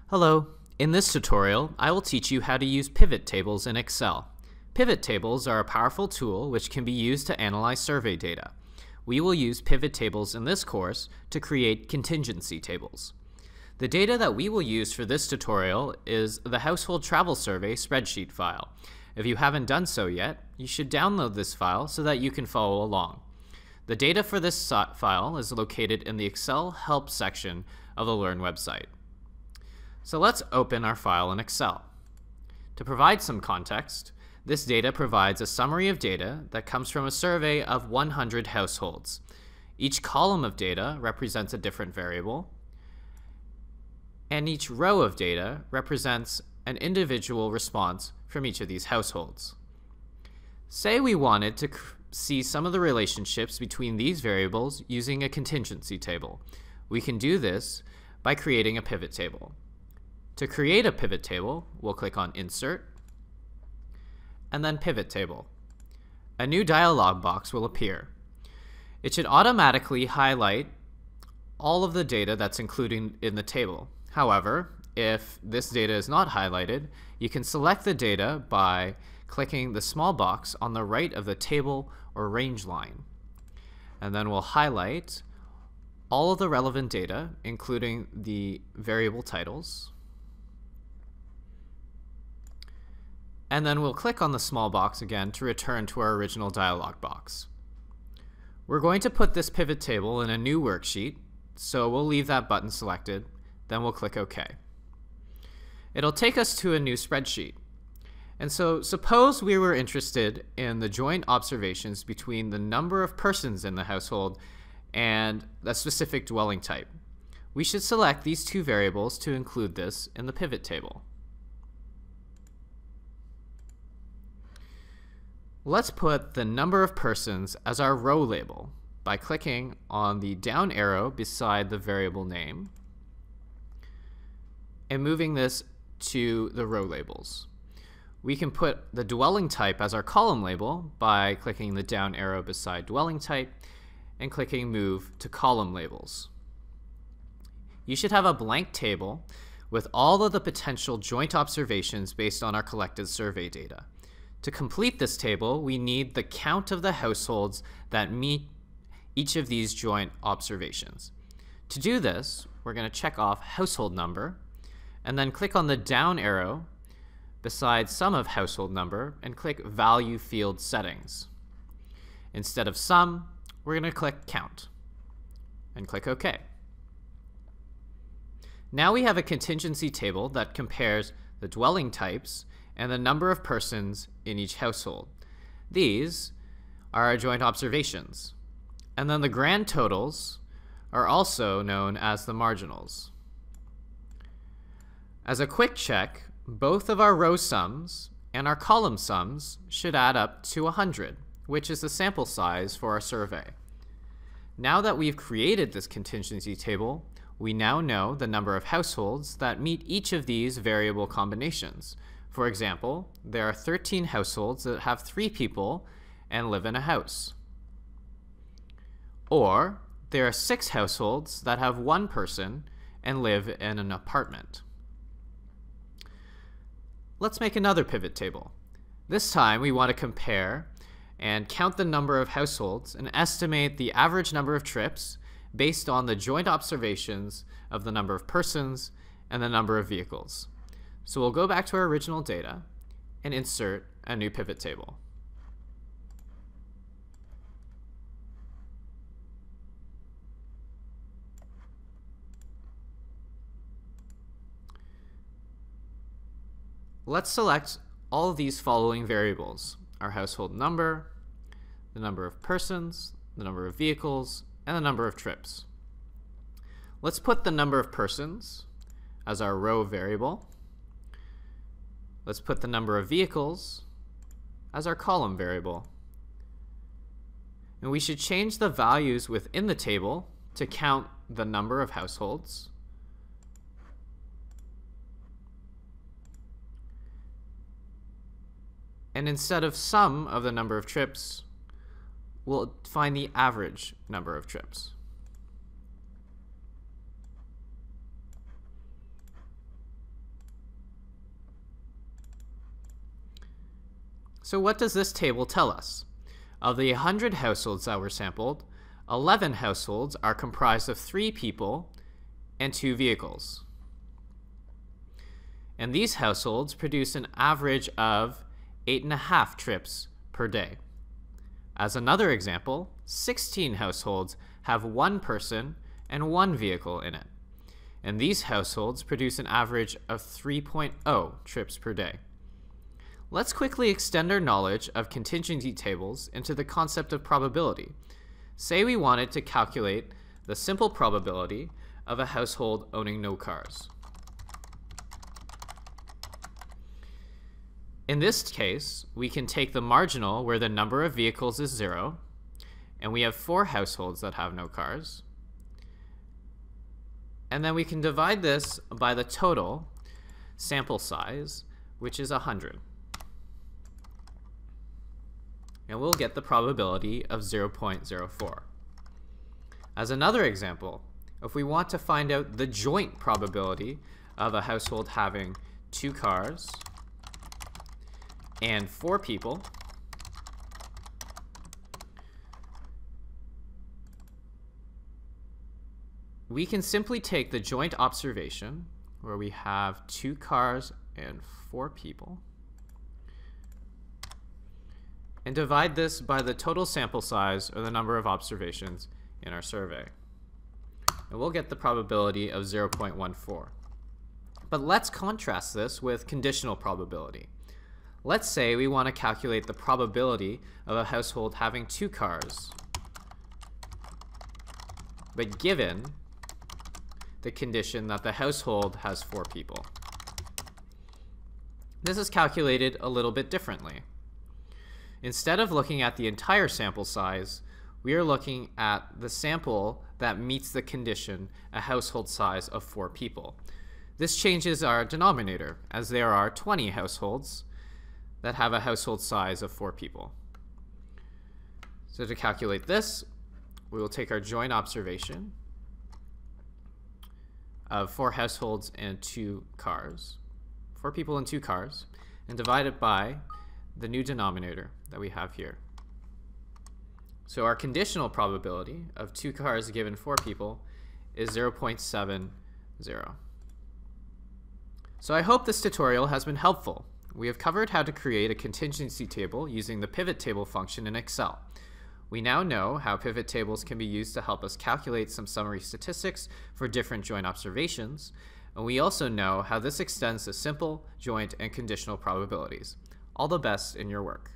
Hello. In this tutorial, I will teach you how to use pivot tables in Excel. Pivot tables are a powerful tool which can be used to analyze survey data. We will use pivot tables in this course to create contingency tables. The data that we will use for this tutorial is the household travel survey spreadsheet file. If you haven't done so yet, you should download this file so that you can follow along. The data for this file is located in the Excel help section of the Learn website. So let's open our file in Excel. To provide some context, this data provides a summary of data that comes from a survey of 100 households. Each column of data represents a different variable, and each row of data represents an individual response from each of these households. Say we wanted to see some of the relationships between these variables using a contingency table. We can do this by creating a pivot table. To create a pivot table, we'll click on Insert, and then Pivot Table. A new dialog box will appear. It should automatically highlight all of the data that's included in the table. However, if this data is not highlighted, you can select the data by clicking the small box on the right of the table or range line. And then we'll highlight all of the relevant data, including the variable titles. And then we'll click on the small box again to return to our original dialog box. We're going to put this pivot table in a new worksheet, so we'll leave that button selected, then we'll click OK. It'll take us to a new spreadsheet. And so suppose we were interested in the joint observations between the number of persons in the household and a specific dwelling type. We should select these two variables to include this in the pivot table. Let's put the number of persons as our row label by clicking on the down arrow beside the variable name and moving this to the row labels. We can put the dwelling type as our column label by clicking the down arrow beside dwelling type and clicking Move to Column Labels. You should have a blank table with all of the potential joint observations based on our collected survey data. To complete this table, we need the count of the households that meet each of these joint observations. To do this, we're going to check off household number and then click on the down arrow beside sum of household number and click Value Field Settings. Instead of sum, we're going to click Count and click OK. Now we have a contingency table that compares the dwelling types and the number of persons in each household. These are our joint observations. And then the grand totals are also known as the marginals. As a quick check, both of our row sums and our column sums should add up to 100, which is the sample size for our survey. Now that we've created this contingency table, we now know the number of households that meet each of these variable combinations. For example, there are 13 households that have 3 people and live in a house. Or there are 6 households that have 1 person and live in an apartment. Let's make another pivot table. This time we want to compare and count the number of households and estimate the average number of trips based on the joint observations of the number of persons and the number of vehicles. So we'll go back to our original data and insert a new pivot table. Let's select all of these following variables: our household number, the number of persons, the number of vehicles, and the number of trips. Let's put the number of persons as our row variable. Let's put the number of vehicles as our column variable. And we should change the values within the table to count the number of households. And instead of sum of the number of trips, we'll find the average number of trips. So what does this table tell us? Of the 100 households that were sampled, 11 households are comprised of 3 people and 2 vehicles. And these households produce an average of 8.5 trips per day. As another example, 16 households have 1 person and 1 vehicle in it. And these households produce an average of 3.0 trips per day. Let's quickly extend our knowledge of contingency tables into the concept of probability. Say we wanted to calculate the simple probability of a household owning no cars. In this case, we can take the marginal where the number of vehicles is 0, and we have 4 households that have no cars. And then we can divide this by the total sample size, which is 100. And we'll get the probability of 0.04. As another example, if we want to find out the joint probability of a household having 2 cars and 4 people, we can simply take the joint observation where we have 2 cars and 4 people and divide this by the total sample size or the number of observations in our survey. And we'll get the probability of 0.14. But let's contrast this with conditional probability. Let's say we want to calculate the probability of a household having 2 cars, but given the condition that the household has 4 people. This is calculated a little bit differently. Instead of looking at the entire sample size, we are looking at the sample that meets the condition, a household size of 4 people. This changes our denominator, as there are 20 households that have a household size of 4 people. So to calculate this, we will take our joint observation of 4 households and 2 cars, 4 people and 2 cars, and divide it by the new denominator that we have here. So our conditional probability of 2 cars given 4 people is 0.70. So I hope this tutorial has been helpful. We have covered how to create a contingency table using the PivotTable function in Excel. We now know how pivot tables can be used to help us calculate some summary statistics for different joint observations, and we also know how this extends to simple, joint, and conditional probabilities. All the best in your work.